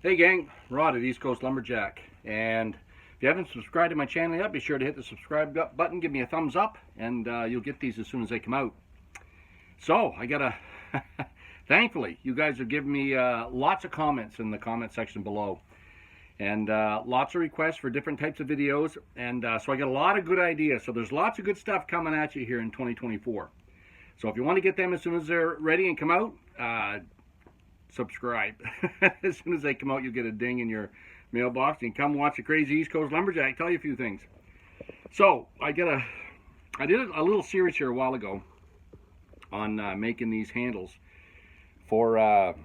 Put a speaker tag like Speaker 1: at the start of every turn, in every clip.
Speaker 1: Hey gang, Rod at East Coast Lumberjack, and if you haven't subscribed to my channel yet, be sure to hit the subscribe button, give me a thumbs up, and you'll get these as soon as they come out. So I got thankfully you guys have given me lots of comments in the comment section below, and lots of requests for different types of videos, and so I got a lot of good ideas. So there's lots of good stuff coming at you here in 2024. So if you want to get them as soon as they're ready and come out, subscribe. As soon as they come out, you'll get a ding in your mailbox and come watch the crazy East Coast Lumberjack tell you a few things. So I did a little series here a while ago on making these handles for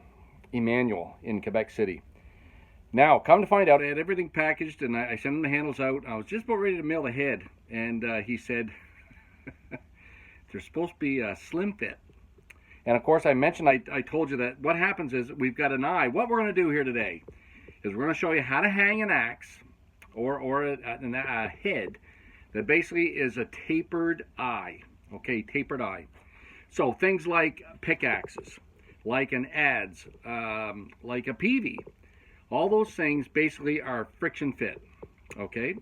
Speaker 1: Emmanuel in Quebec City. Now, come to find out, I had everything packaged and I sent him the handles out. I was just about ready to mail the head, and he said they're supposed to be a slim fit. And of course, I mentioned, I told you that what happens is we've got an eye. What we're going to do here today is we're going to show you how to hang an axe or a head that basically is a tapered eye. Okay, tapered eye. So things like pickaxes, like an adze, like a peavey. All those things basically are friction fit. Okay,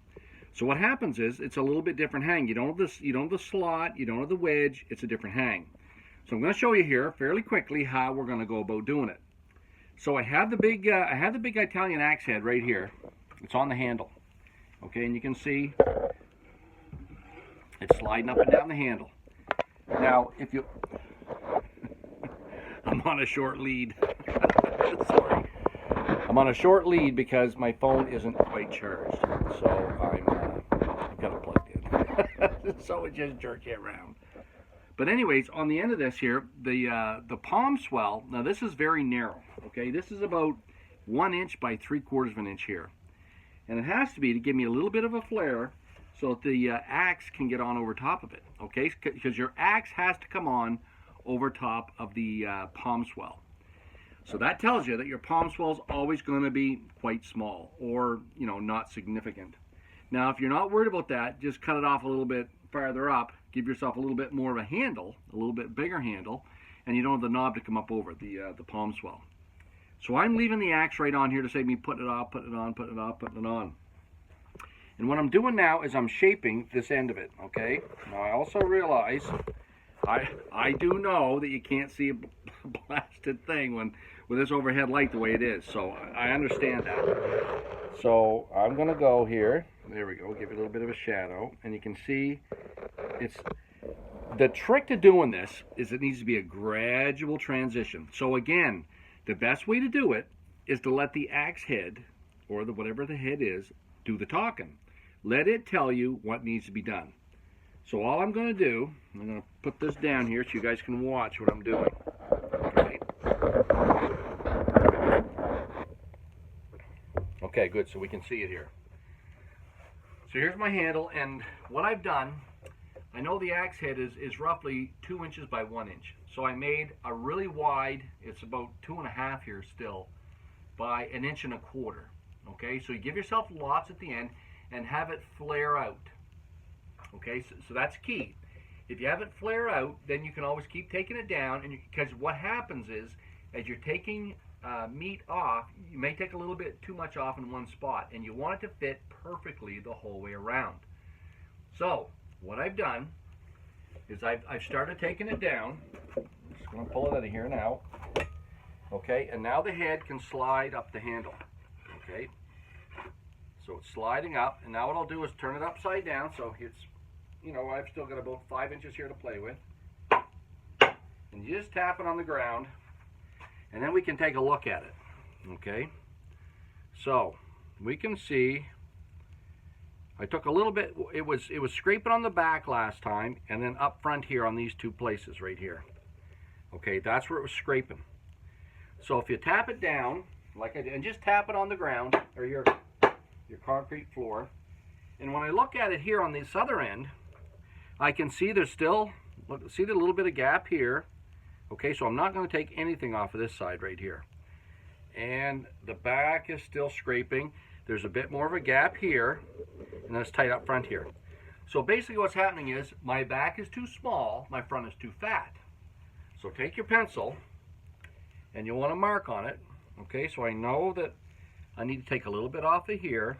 Speaker 1: so what happens is it's a little bit different hang. You don't have the slot, you don't have the wedge. It's a different hang. So I'm going to show you here fairly quickly how we're going to go about doing it. So I have the big Italian axe head right here. It's on the handle. Okay, and you can see it's sliding up and down the handle. Now, if you I'm on a short lead. Sorry. I'm on a short lead because my phone isn't quite charged. So I've got it plugged in. So it just jerks you around. But anyways, on the end of this here, the palm swell, now this is very narrow, okay? This is about 1 inch by 3/4 of an inch here. And it has to be to give me a little bit of a flare so that the axe can get on over top of it, okay? Because your axe has to come on over top of the palm swell. So that tells you that your palm swell is always going to be quite small or, you know, not significant. Now, if you're not worried about that, just cut it off a little bit farther up. Give yourself a little bit more of a handle, a little bit bigger handle, and you don't have the knob to come up over the palm swell. So I'm leaving the axe right on here to save me putting it off, putting it on, putting it off, putting it on. And what I'm doing now is I'm shaping this end of it, okay? Now I also realize, I do know that you can't see a blasted thing with this overhead light the way it is, so I understand that. So I'm going to go here. There we go. Give it a little bit of a shadow. And you can see it's the trick to doing this is it needs to be a gradual transition. So again, the best way to do it is to let the axe head or whatever the head is do the talking. Let it tell you what needs to be done. So all I'm going to do, I'm going to put this down here so you guys can watch what I'm doing. Okay. Okay, good. So we can see it here. So here's my handle, and what I've done, I know the axe head is roughly 2 inches by 1 inch. So I made a really wide, it's about 2.5 here still, by 1.25 inches. Okay, so you give yourself lots at the end and have it flare out. Okay, so that's key. If you have it flare out, then you can always keep taking it down, and because what happens is, as you're taking meat off, you may take a little bit too much off in one spot, and you want it to fit perfectly the whole way around. So what I've done is I've started taking it down. I'm just going to pull it out of here now. Okay, and now the head can slide up the handle. Okay, so it's sliding up, and now what I'll do is turn it upside down so it's, you know, I've still got about 5 inches here to play with. And you just tap it on the ground, and then we can take a look at it. Okay, so we can see I took a little bit, it was scraping on the back last time, and then up front here on these two places right here. Okay, that's where it was scraping. So if you tap it down like I did, and just tap it on the ground or your concrete floor, and when I look at it here on this other end, I can see there's still, see the little bit of gap here. Okay, so I'm not going to take anything off of this side right here. And the back is still scraping. There's a bit more of a gap here, and then it's tight up front here. So basically what's happening is my back is too small, my front is too fat. So take your pencil, and you'll want to mark on it. Okay, so I know that I need to take a little bit off of here,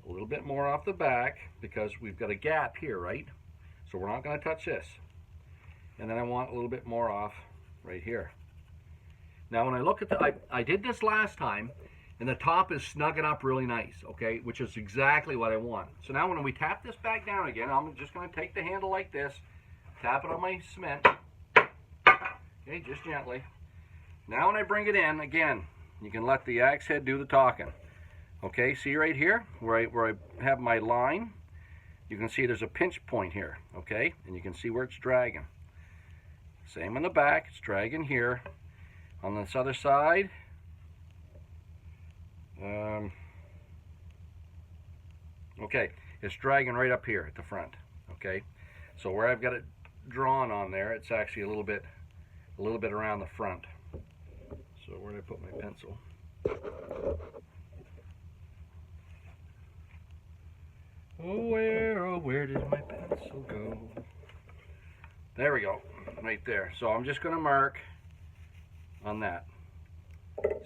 Speaker 1: a little bit more off the back, because we've got a gap here, right? So we're not going to touch this. And then I want a little bit more off right here. Now when I look at I did this last time, and the top is snugging up really nice, okay, which is exactly what I want. So now when we tap this back down again, I'm just going to take the handle like this, tap it on my cement, okay, just gently. Now when I bring it in, again, you can let the axe head do the talking. Okay, see right here where I have my line, you can see there's a pinch point here, okay, and you can see where it's dragging. Same on the back, it's dragging here. On this other side, okay, it's dragging right up here at the front, okay. So where I've got it drawn on there, it's actually a little bit around the front. So where did I put my pencil? Oh, where did my pencil go? There we go, right there. So I'm just going to mark on that,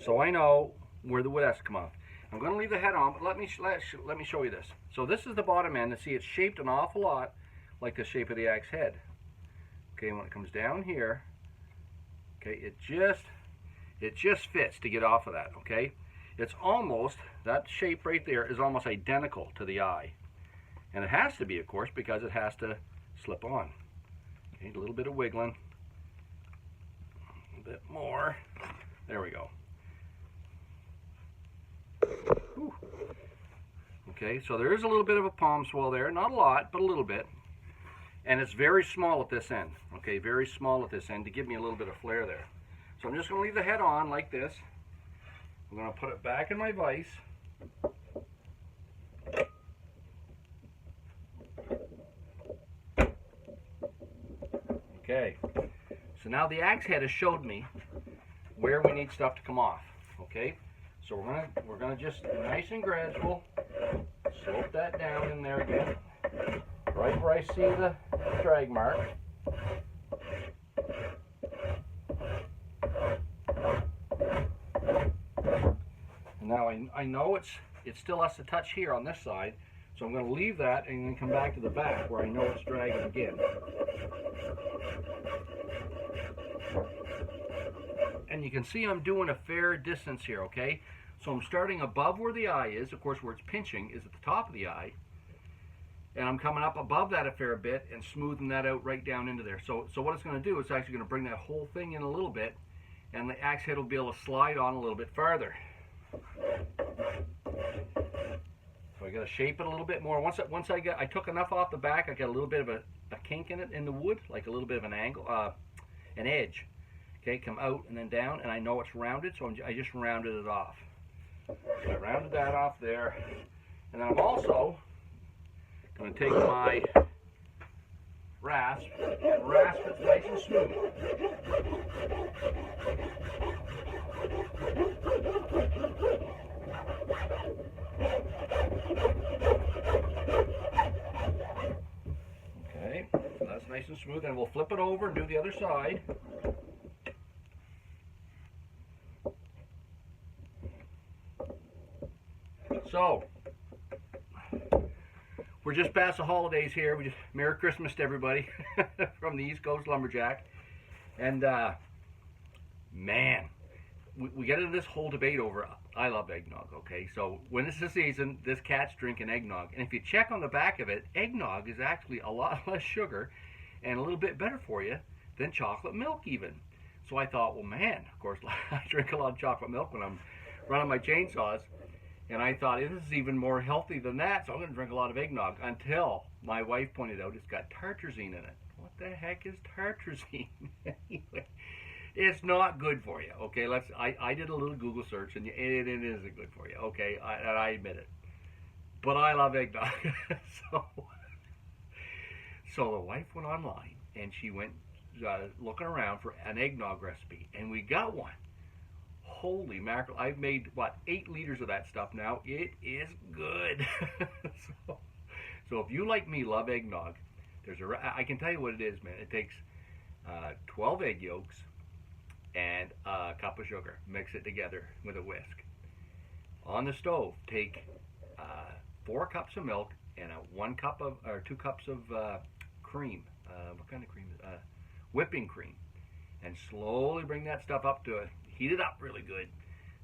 Speaker 1: so I know where the wood has to come off. I'm going to leave the head on, but let me show you this. So this is the bottom end, and see it's shaped an awful lot like the shape of the axe head. Okay, when it comes down here, okay, it just fits to get off of that. Okay, it's almost, that shape right there is almost identical to the eye, and it has to be, of course, because it has to slip on. Okay, a little bit of wiggling, a bit more. There we go. Whew. Okay, so there is a little bit of a palm swell there, not a lot, but a little bit. And it's very small at this end, okay, very small at this end to give me a little bit of flare there. So I'm just going to leave the head on like this. I'm going to put it back in my vise. Okay, so now the axe head has showed me where we need stuff to come off, okay? So we're gonna just nice and gradual slope that down in there again, right where I see the drag mark. And now I know it still has to touch here on this side, so I'm going to leave that and then come back to the back where I know it's dragging again. And you can see I'm doing a fair distance here, okay? So I'm starting above where the eye is. Of course, where it's pinching is at the top of the eye. And I'm coming up above that a fair bit and smoothing that out right down into there. So what it's going to do is actually going to bring that whole thing in a little bit, and the axe head will be able to slide on a little bit farther. So I got to shape it a little bit more. Once I took enough off the back, I got a little bit of a kink in it in the wood, like a little bit of an angle, an edge. Okay, come out and then down, and I know it's rounded, so I just rounded it off. So I rounded that off there, and then I'm also going to take my rasp and rasp it nice and smooth. Okay, so that's nice and smooth, and we'll flip it over and do the other side. So, we're just past the holidays here. Merry Christmas to everybody from the East Coast Lumberjack. And, man, we get into this whole debate over, I love eggnog, okay? So, when this is the season, this cat's drinking eggnog. And if you check on the back of it, eggnog is actually a lot less sugar and a little bit better for you than chocolate milk even. So I thought, well, man, of course, I drink a lot of chocolate milk when I'm running my chainsaws. And I thought, this is even more healthy than that, so I'm going to drink a lot of eggnog, until my wife pointed out it's got tartrazine in it. What the heck is tartrazine? Anyway, it's not good for you, okay? I did a little Google search, and it isn't good for you, okay? And I admit it. But I love eggnog. So the wife went online, and she went looking around for an eggnog recipe, and we got one. Holy mackerel, I've made, what, 8 liters of that stuff now. It is good. So if you, like me, love eggnog, I can tell you what it is, man. It takes 12 egg yolks and a cup of sugar. Mix it together with a whisk. on the stove, take 4 cups of milk and 1 cup of, or 2 cups of cream. What kind of cream? Whipping cream. And slowly bring that stuff up to it. Heat it up really good.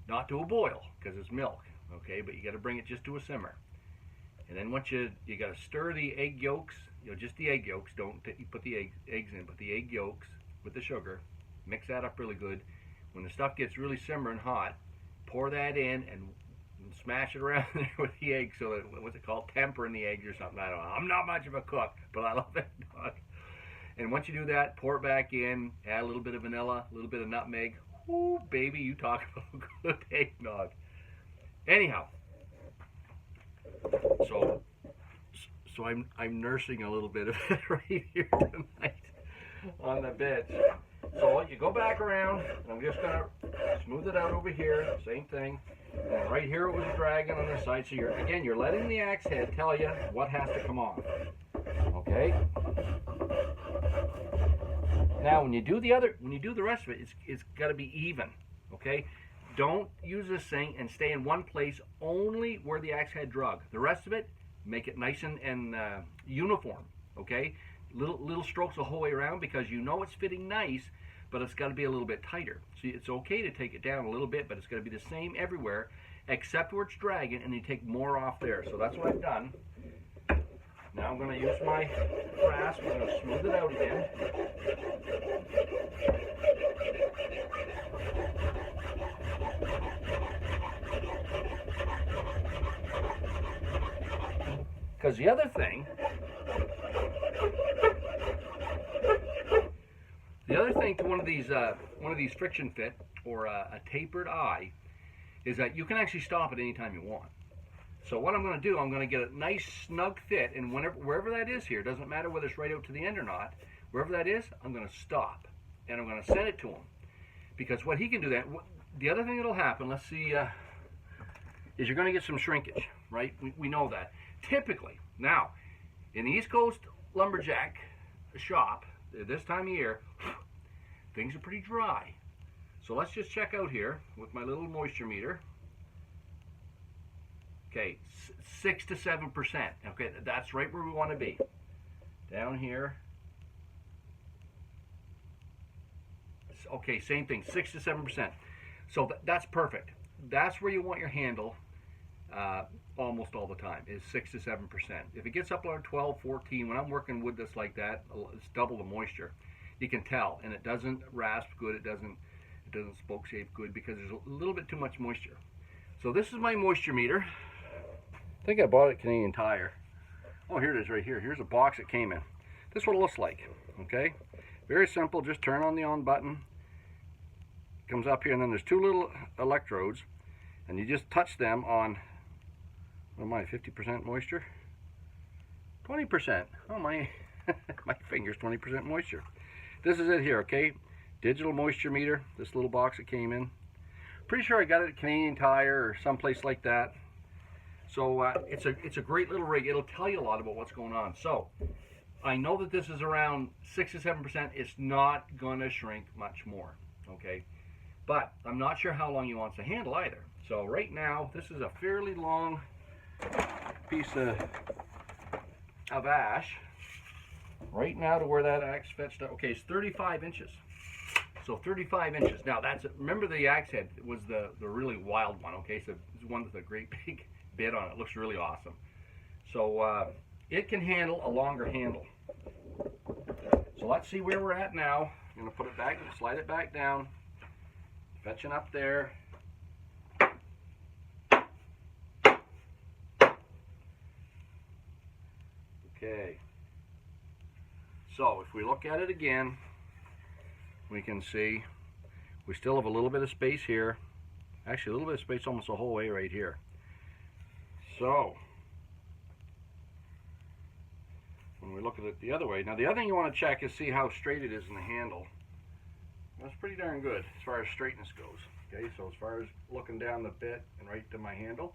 Speaker 1: Not to a boil, because it's milk. Okay, but you got to bring it just to a simmer. And then once you got to stir the egg yolks, just the egg yolks. Don't put the eggs in, but the egg yolks with the sugar. Mix that up really good. When the stuff gets really simmering hot, pour that in and smash it around there with the egg. So that, what's it called? Tempering the eggs or something. I don't know. I'm not much of a cook, but I love eggnog. And once you do that, pour it back in. Add a little bit of vanilla, a little bit of nutmeg. Ooh, baby, you talk about good eggnog. Anyhow, so I'm nursing a little bit of it right here tonight on the bench. So you go back around, and I'm just gonna smooth it out over here. Same thing. And right here it was dragging on the side. So you're letting the axe head tell you what has to come off. Okay. Now when you do the rest of it, it's got to be even. Okay. Don't use this thing and stay in one place only where the axe head drug. The rest of it, make it nice and uniform. Okay. Little strokes the whole way around, because you know it's fitting nice, but it's got to be a little bit tighter. So it's okay to take it down a little bit, but it's got to be the same everywhere except where it's dragging, and you take more off there. So that's what I've done. Now I'm going to use my grasp. I'm going to smooth it out again. Because the other thing to one of these friction fit or a tapered eye is that you can actually stop it anytime you want. So what I'm going to do, I'm going to get a nice snug fit, and wherever that is here, doesn't matter whether it's right out to the end or not, wherever that is, I'm going to stop, and I'm going to send it to him. Because what he can do that, the other thing that'll happen, let's see, is you're going to get some shrinkage, right? We know that. Typically, now, in the East Coast Lumberjack shop, this time of year, things are pretty dry. So let's just check out here with my little moisture meter. Okay, 6 to 7%. Okay, that's right where we want to be. Down here. Okay, same thing, 6 to 7%. So that's perfect. That's where you want your handle almost all the time, is 6 to 7%. If it gets up around 12, 14, when I'm working wood that's like that, it's double the moisture. You can tell, and it doesn't rasp good, it doesn't spoke shape good, because there's a little bit too much moisture. So this is my moisture meter. I think I bought it at Canadian Tire. Oh, here it is right here. Here's a box it came in. This is what it looks like, okay? Very simple, just turn on the on button. It comes up here, and then there's 2 little electrodes, and you just touch them on, what am I, 50% moisture? 20%. Oh, my finger's 20% moisture. This is it here, okay? Digital moisture meter, this little box it came in. Pretty sure I got it at Canadian Tire or someplace like that. So it's a great little rig. It'll tell you a lot about what's going on. So I know that this is around 6 to 7%. It's not going to shrink much more, okay? But I'm not sure how long he wants to handle either. So right now, this is a fairly long piece of ash. Right now to where that axe fetched up. Okay, it's 35 inches. So 35 inches. Now remember the axe head was the really wild one, okay? So it's one with a great big bit on it. Looks really awesome. So it can handle a longer handle. So let's see where we're at now. I'm going to put it back and slide it back down. Fetching up there. Okay. So if we look at it again, we can see we still have a little bit of space here. Actually, a little bit of space almost the whole way right here. So when we look at it the other way, now the other thing you want to check is see how straight it is in the handle. That's pretty darn good as far as straightness goes. Okay, so as far as looking down the bit and right to my handle,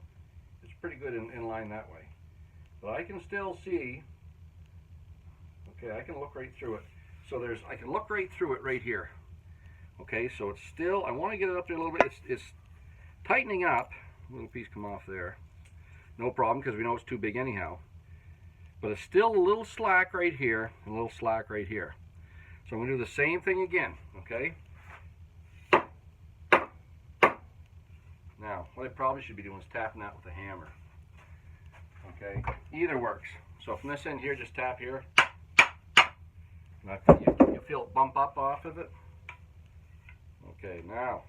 Speaker 1: it's pretty good in line that way. But I can still see, okay, I can look right through it. So I can look right through it right here. Okay, so it's still, I want to get it up there a little bit. It's tightening up, little piece come off there. No problem, because we know it's too big anyhow. But it's still a little slack right here, and a little slack right here. So I'm going to do the same thing again, okay? Now, what I probably should be doing is tapping that with a hammer. Okay, either works. So from this end here, just tap here. And you feel it bump up off of it. Okay, now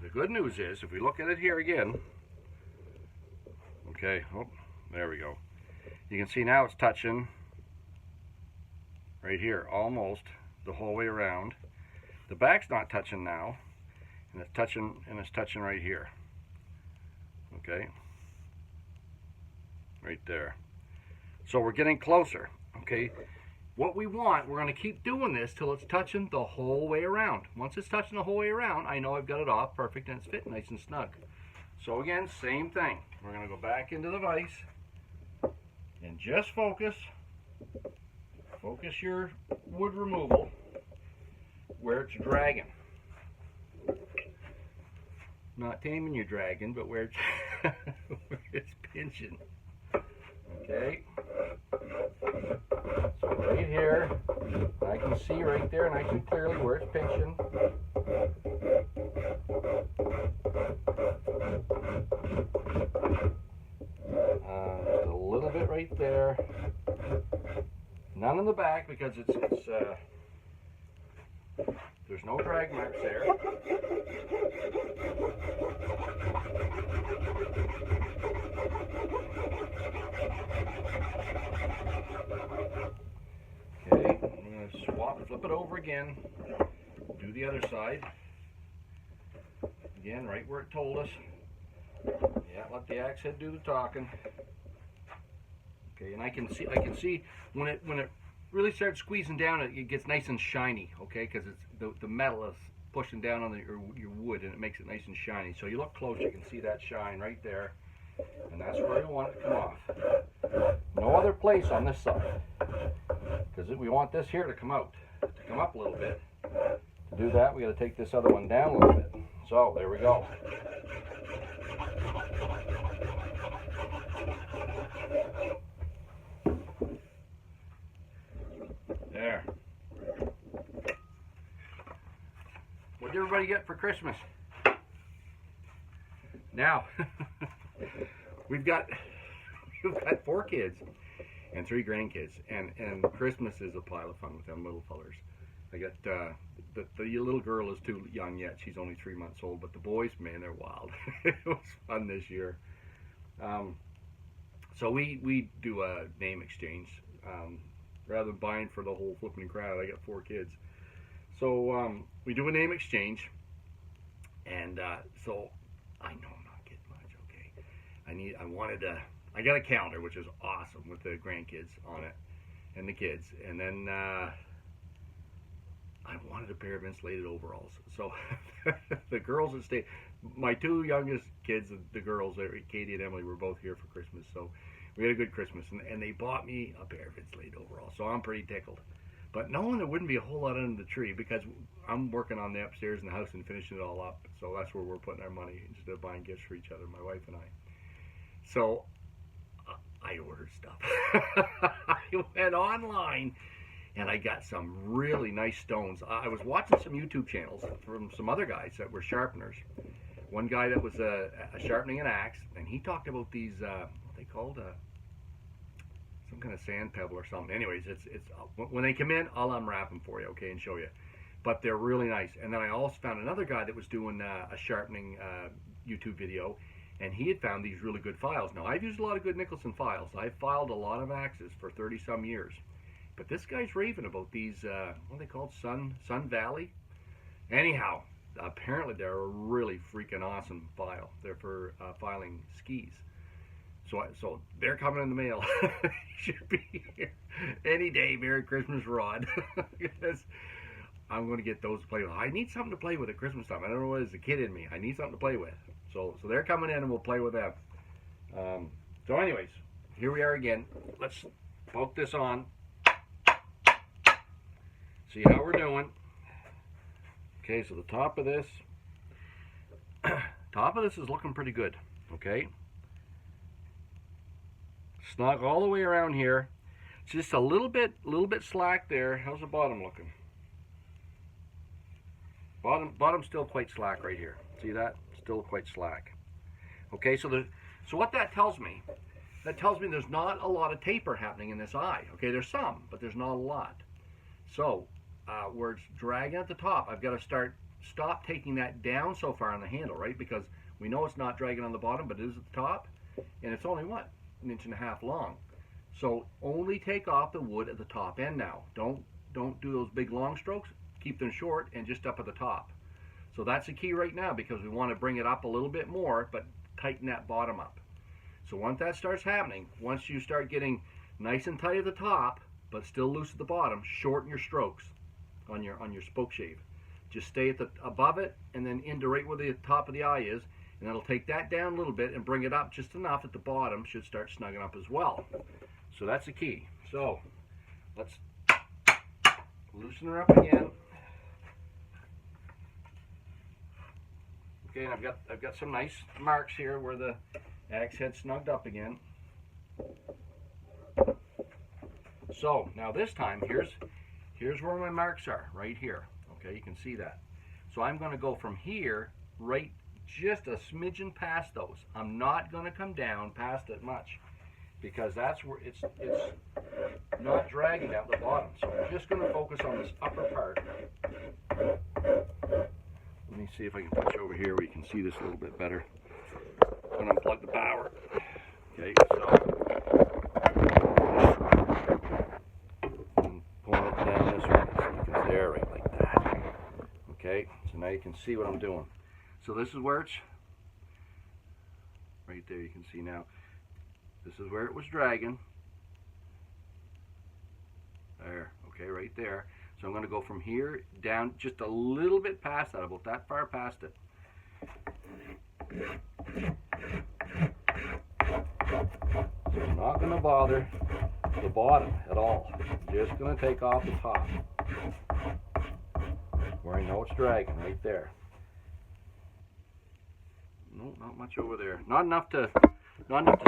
Speaker 1: the good news is, if we look at it here again, okay, oh, there we go. You can see now it's touching right here, almost the whole way around. The back's not touching now, and it's touching right here. Okay, right there. So we're getting closer. Okay, what we want, we're going to keep doing this till it's touching the whole way around. Once it's touching the whole way around, I know I've got it off perfect and it's fitting nice and snug. So again, same thing. We're going to go back into the vise and just focus your wood removal where it's dragging. Not taming your dragon, but where it's pinching. Okay. So right here, I can see right there nice and clearly where it's pinching. Just a little bit right there. None in the back because there's no drag marks there. Okay, I'm going to flip it over again, do the other side. Again, right where it told us. Yeah, let the axe head do the talking. Okay, and I can see when it really starts squeezing down, it gets nice and shiny. Okay, because it's the metal is pushing down on your wood, and it makes it nice and shiny. So you look close, you can see that shine right there, and that's where you want it to come off. No other place on this side, because we want this here to come out, to come up a little bit. To do that, we got to take this other one down a little bit. So there we go. There. What did everybody get for Christmas? Now, we've got 4 kids and 3 grandkids, and Christmas is a pile of fun with them little fellers. I got the little girl is too young yet; she's only 3 months old. But the boys, man, they're wild. It was fun this year. So we do a name exchange. Rather than buying for the whole flipping crowd, I got 4 kids. So we do a name exchange, and so I know I'm not getting much. Okay, I got a calendar, which is awesome, with the grandkids on it and the kids, and then I wanted a pair of insulated overalls. So the girls that stayed, my 2 youngest kids, the girls, Katie and Emily, were both here for Christmas. So we had a good Christmas, and they bought me a pair of insulated overalls. So I'm pretty tickled. But knowing there wouldn't be a whole lot under the tree, because I'm working on the upstairs in the house and finishing it all up. So that's where we're putting our money, instead of buying gifts for each other, my wife and I. So I ordered stuff. I went online, and I got some really nice stones. I was watching some YouTube channels from some other guys that were sharpeners. One guy that was sharpening an axe, and he talked about these, what they called, some kind of sand pebble or something. Anyways, it's when they come in, I'll unwrap them for you, okay, and show you. But they're really nice. And then I also found another guy that was doing a sharpening YouTube video, and he had found these really good files. Now, I've used a lot of good Nicholson files. I've filed a lot of axes for 30-some years. But this guy's raving about these, what are they called, Sun Valley? Anyhow, apparently they're a really freaking awesome file. They're for filing skis. So they're coming in the mail. Should be here any day. Merry Christmas, Rod. Because I'm going to get those to play with. I need something to play with at Christmas time. I don't know what it is, a kid in me. I need something to play with. So they're coming in, and we'll play with them. So anyways, here we are again. Let's poke this on. See how we're doing. Okay, so the top of this, top of this is looking pretty good. Okay. Snug all the way around here. It's just a little bit slack there. How's the bottom looking? Bottom's still quite slack right here. See that? Still quite slack. Okay, so what that tells me there's not a lot of taper happening in this eye. Okay, there's some, but there's not a lot. So where it's dragging at the top, I've got to stop taking that down so far on the handle, right? Because we know it's not dragging on the bottom, but it is at the top, and it's only what, 1.5 inches long. So only take off the wood at the top end now. Don't do those big long strokes. Keep them short and just up at the top. So that's the key right now, because we want to bring it up a little bit more, but tighten that bottom up. So once that starts happening, once you start getting nice and tight at the top, but still loose at the bottom, shorten your strokes on your spoke shave. Just stay at the above it, and then into right where the top of the eye is, and it'll take that down a little bit and bring it up just enough that the bottom should start snugging up as well. So that's the key. So let's loosen her up again. Okay, and I've got some nice marks here where the axe head snugged up again. So now this time, here's where my marks are, right here. Okay, you can see that. So I'm going to go from here, right just a smidgen past those. I'm not going to come down past it much, because that's where it's not dragging out the bottom. So I'm just going to focus on this upper part. Let me see if I can touch over here where you can see this a little bit better. I'm going to unplug the power. Okay, so I'm pulling it down this way so you can there, right like that. Okay, so now you can see what I'm doing. So this is where it's right there. You can see now. This is where it was dragging. There, okay, right there. So I'm going to go from here down just a little bit past that, about that far past it. So I'm not going to bother the bottom at all. I'm just going to take off the top, where I know it's dragging, right there. No, not much over there. Not enough to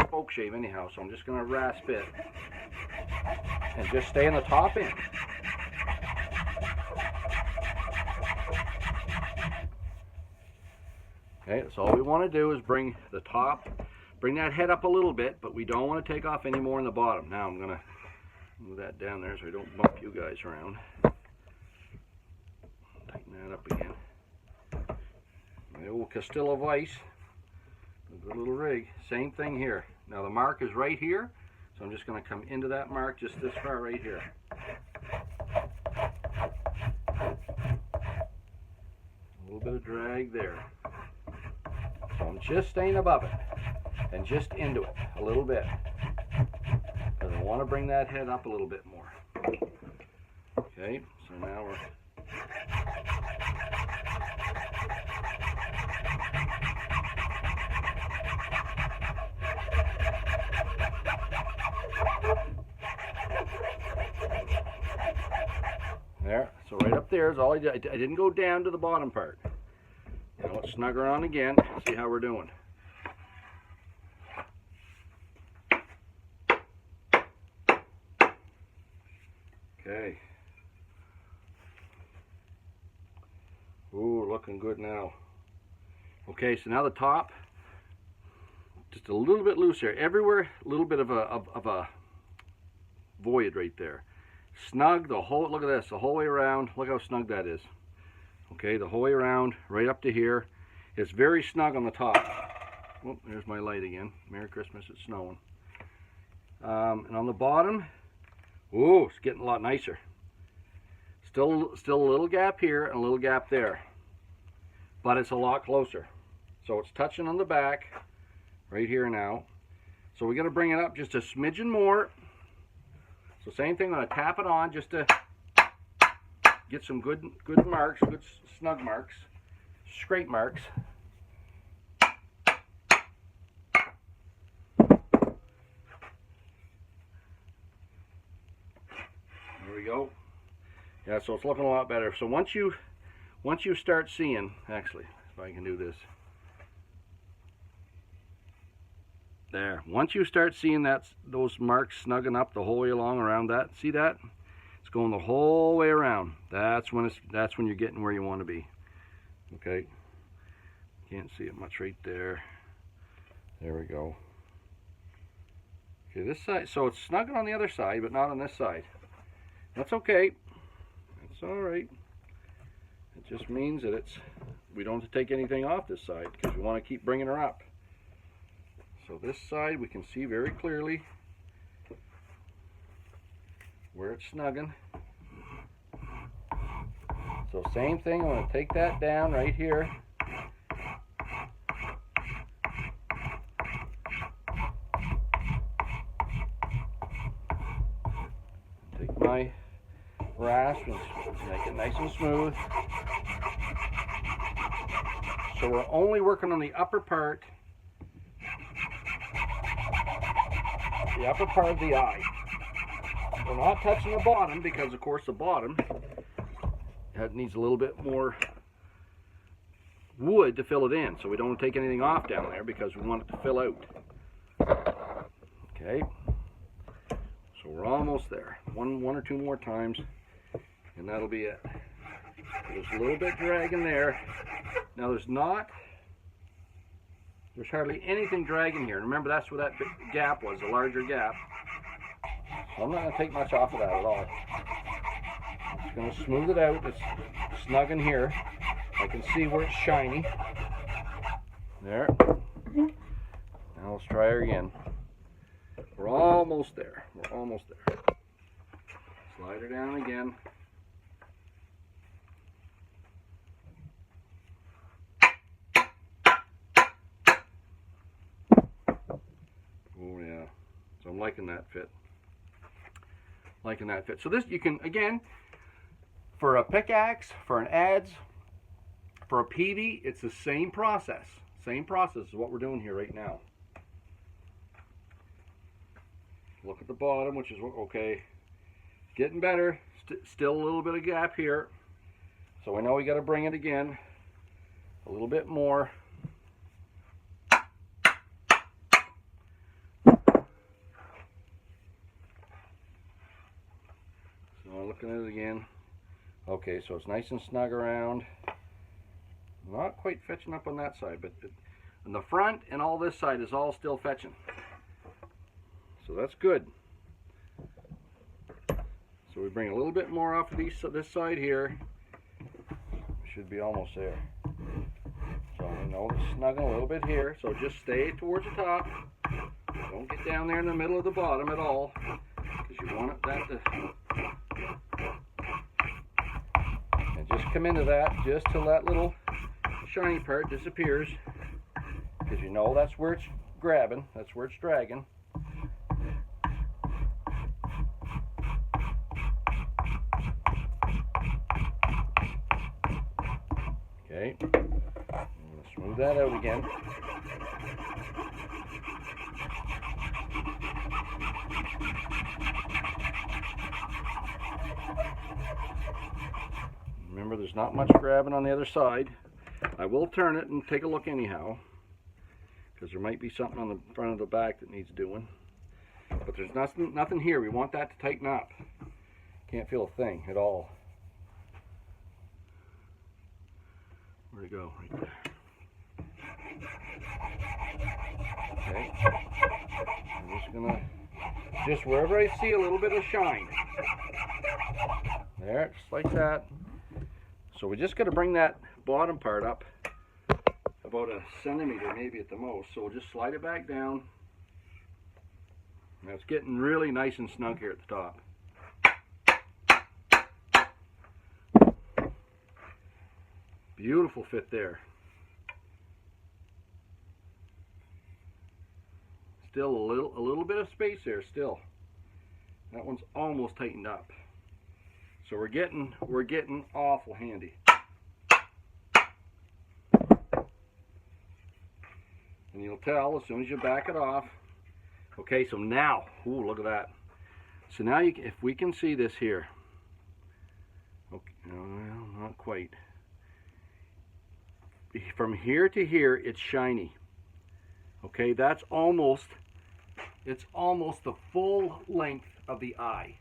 Speaker 1: spoke shave anyhow, so I'm just going to rasp it and just stay in the top end. Okay, so all we want to do is bring that head up a little bit, but we don't want to take off any more in the bottom. Now I'm going to move that down there so I don't bump you guys around. Tighten that up again. The old Castillo vise, a good little rig. Same thing here. Now the mark is right here, so I'm just going to come into that mark just this far right here. A little bit of drag there. So I'm just staying above it and just into it a little bit, because I want to bring that head up a little bit more. Okay, so now we're there. So right up there is all I did. I didn't go down to the bottom part. Now let's snug her on again, see how we're doing. Okay. Ooh, looking good now. Okay, so now the top, just a little bit loose here. Everywhere, a little bit of a void right there. Snug the whole, look at this, the whole way around. Look how snug that is. Okay, the whole way around, right up to here. It's very snug on the top. Oh, there's my light again. Merry Christmas, it's snowing. And on the bottom, ooh, it's getting a lot nicer. Still a little gap here and a little gap there, but it's a lot closer. So it's touching on the back, right here now. So we're gonna bring it up just a smidgen more. So same thing, I'm gonna tap it on just to get some good marks, good snug marks, scrape marks. There we go. Yeah, so it's looking a lot better. So once you start seeing, actually, if I can do this, There. Once you start seeing those marks snugging up the whole way along around that, see that? It's going the whole way around. That's when you're getting where you want to be. Okay. Can't see it much right there. There we go. Okay, this side, so it's snugging on the other side, but not on this side. That's okay. That's all right. It just means that we don't have to take anything off this side because we want to keep bringing her up. So this side we can see very clearly where it's snugging. So same thing, I'm going to take that down right here. Take my rasp and make it nice and smooth. So we're only working on the upper part. The upper part of the eye. We're not touching the bottom because, of course, the bottom needs a little bit more wood to fill it in. So we don't want to take anything off down there because we want it to fill out. Okay. So we're almost there. One or two more times, and that'll be it. There's a little bit dragging there. Now there's hardly anything dragging here. Remember, that's where that big gap was, a larger gap. So I'm not going to take much off of that at all. I'm just going to smooth it out. It's snug in here. I can see where it's shiny. There. Now let's try her again. We're almost there. We're almost there. Slide her down again. Oh yeah, so I'm liking that fit. Liking that fit. So this, you can, again, for a pickaxe, for an adze, for a peavey, it's the same process. Same process is what we're doing here right now. Look at the bottom, which is okay. Getting better. Still a little bit of gap here. So we know we got to bring it again a little bit more. Looking at it again. Okay, so it's nice and snug around. Not quite fetching up on that side, but in the front and all this side is all still fetching. So that's good. So we bring a little bit more off of this side here. Should be almost there. So we know it's snugging a little bit here. So just stay towards the top. Don't get down there in the middle of the bottom at all, because you want that to. And just come into that just till that little shiny part disappears, because you know that's where it's grabbing, that's where it's dragging. Okay, I'm going to smooth that out again. Remember, there's not much grabbing on the other side. I will turn it and take a look anyhow, because there might be something on the front of the back that needs doing. But there's nothing here. We want that to tighten up. Can't feel a thing at all. Where'd it go? Right there. Okay. I'm just gonna, wherever I see a little bit of shine. There, just like that. So we just got to bring that bottom part up about a centimeter, maybe at the most. So we'll just slide it back down. Now it's getting really nice and snug here at the top. Beautiful fit there. Still a little bit of space there still. That one's almost tightened up. So we're getting awful handy. And you'll tell as soon as you back it off. Okay, so now, ooh, look at that. So now if we can see this here. Okay, no, not quite. From here to here, it's shiny. Okay, it's almost the full length of the eye.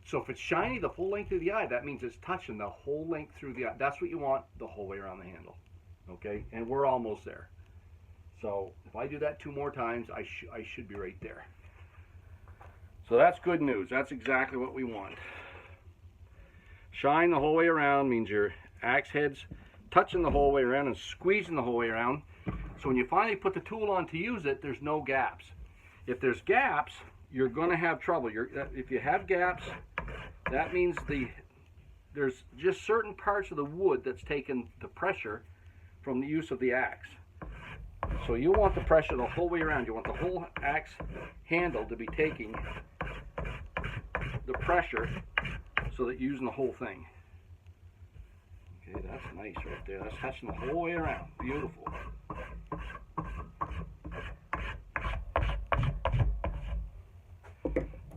Speaker 1: So if it's shiny the full length of the eye, that means it's touching the whole length through the eye. That's what you want the whole way around the handle. Okay, and we're almost there. So if I do that 2 more times, I should be right there. So that's good news. That's exactly what we want. Shine the whole way around means your axe head's touching the whole way around and squeezing the whole way around. So when you finally put the tool on to use it, there's no gaps. If there's gaps, you're going to have trouble. If you have gaps, that means there's just certain parts of the wood that's taken the pressure from the use of the axe. So you want the pressure the whole way around. You want the whole axe handle to be taking the pressure so that you're using the whole thing. Okay, that's nice right there. That's touching the whole way around. Beautiful.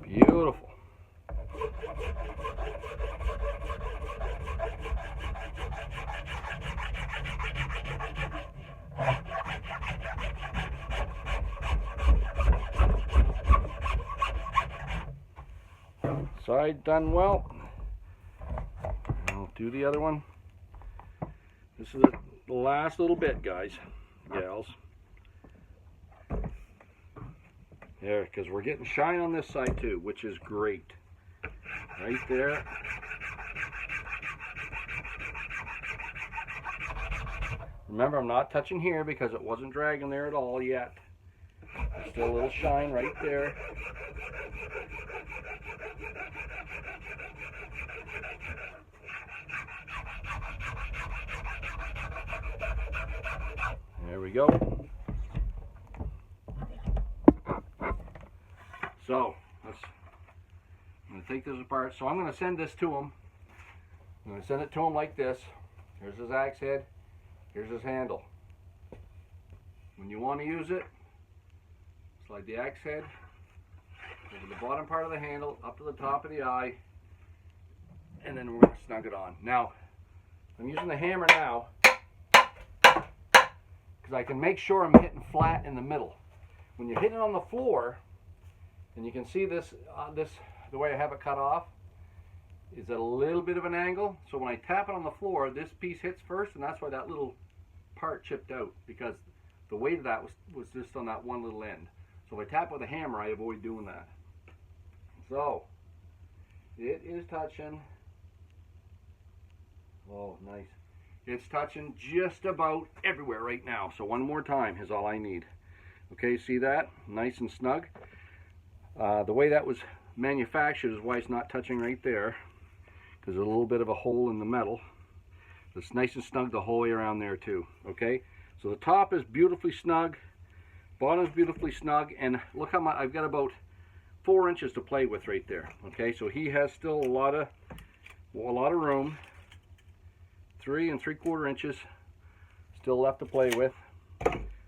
Speaker 1: Beautiful. Side done well. I'll do the other one. This is the last little bit, guys, gals. There, because we're getting shine on this side too, which is great. Right there. Remember, I'm not touching here because it wasn't dragging there at all yet. There's still a little shine right there. There we go. So, I'm going to take this apart. So I'm going to send this to him. I'm going to send it to him like this. Here's his axe head. Here's his handle. When you want to use it, slide the axe head over the bottom part of the handle up to the top of the eye, and then we're going to snug it on. Now, I'm using the hammer now because I can make sure I'm hitting flat in the middle. When you're hitting on the floor, and you can see this, the way I have it cut off, is at a little bit of an angle. So when I tap it on the floor, this piece hits first, and that's why that little part chipped out, because the weight of that was just on that one little end. So if I tap with a hammer, I avoid doing that. So it is touching. Oh, nice. It's touching just about everywhere right now. So one more time is all I need. Okay, see that? Nice and snug. The way that was manufactured is why it's not touching right there, because there's a little bit of a hole in the metal. It's nice and snug the whole way around there too. Okay, so the top is beautifully snug, bottom is beautifully snug, and look how much I've got, about 4 inches to play with right there. Okay, so he has still a lot of room. 3 3/4 inches still left to play with.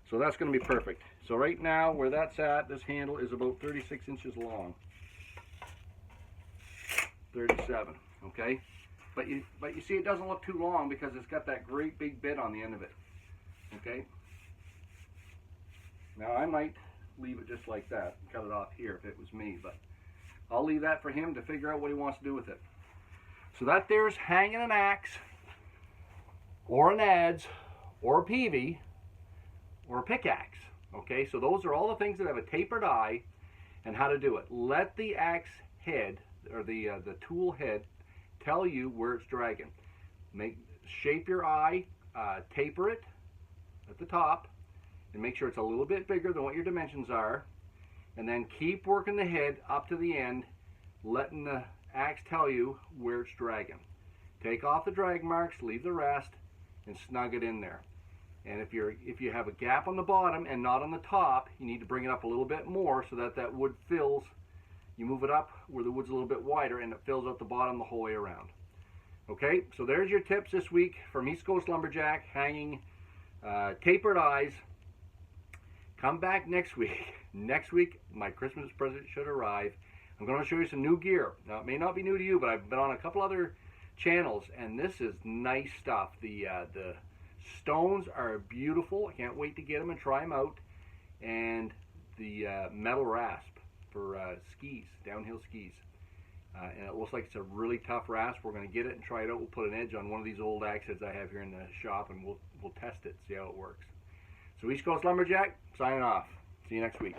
Speaker 1: So that's going to be perfect. So right now, where that's at, this handle is about 36 inches long. 37, okay? But you see it doesn't look too long because it's got that great big bit on the end of it, okay? Now I might leave it just like that, cut it off here if it was me, but I'll leave that for him to figure out what he wants to do with it. So that there's hanging an axe, or an adze, or a peavey, or a pickaxe. Okay, so those are all the things that have a tapered eye, and how to do it. Let the axe head, or the tool head, tell you where it's dragging. Shape your eye, taper it at the top, and make sure it's a little bit bigger than what your dimensions are, and then keep working the head up to the end, letting the axe tell you where it's dragging. Take off the drag marks, leave the rest, and snug it in there. And if you have a gap on the bottom and not on the top, you need to bring it up a little bit more so that that wood fills. You move it up where the wood's a little bit wider, and it fills out the bottom the whole way around. Okay, so there's your tips this week from East Coast Lumberjack, hanging tapered eyes. Come back next week. Next week, my Christmas present should arrive. I'm going to show you some new gear. Now, it may not be new to you, but I've been on a couple other channels, and this is nice stuff. The stones are beautiful. I can't wait to get them and try them out. and the metal rasp for skis, downhill skis. And it looks like it's a really tough rasp. We're going to get it and try it out. We'll put an edge on one of these old axe heads I have here in the shop, and we'll test it, see how it works. So East Coast Lumberjack, signing off. See you next week.